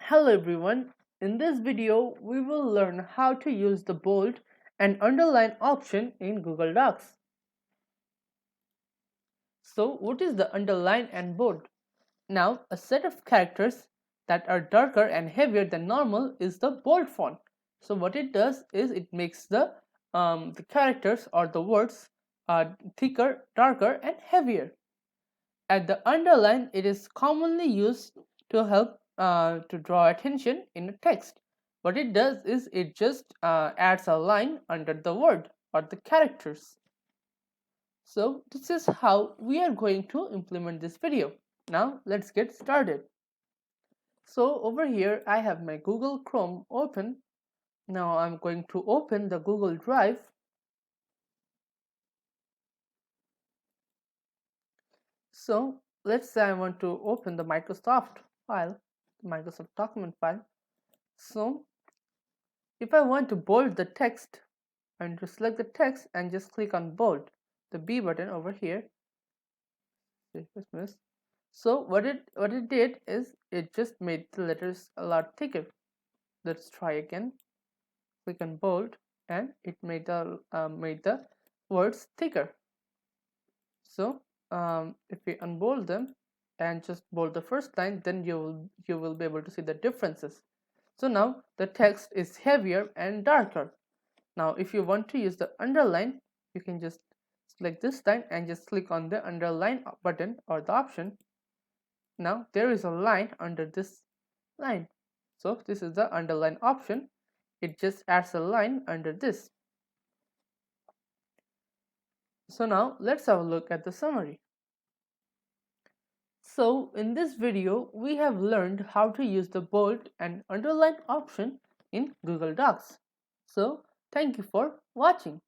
Hello everyone, in this video we will learn how to use the bold and underline option in Google Docs. So what is the underline and bold? Now a set of characters that are darker and heavier than normal is the bold font. So what it does is it makes the characters or the words thicker, darker and heavier. At the underline, it is commonly used to help to draw attention in a text. What it does is it just adds a line under the word or the characters. So this is how we are going to implement this video. Now let's get started. So over here I have my Google Chrome open. Now I'm going to open the Google Drive. So let's say I want to open the Microsoft file, Microsoft document file. So if I want to bold the text, I'm going to select the text and just click on bold, the B button over here. So what it did is it just made the letters a lot thicker. Let's try again. Click on bold, and it made the words thicker. So if we unbold them and just bold the first line, then you will be able to see the differences. So now the text is heavier and darker. Now if you want to use the underline, you can just select this line and just click on the underline button or the option. Now there is a line under this line. So this is the underline option. It just adds a line under this. So now let's have a look at the summary. So in this video, we have learned how to use the bold and underline option in Google Docs. So thank you for watching.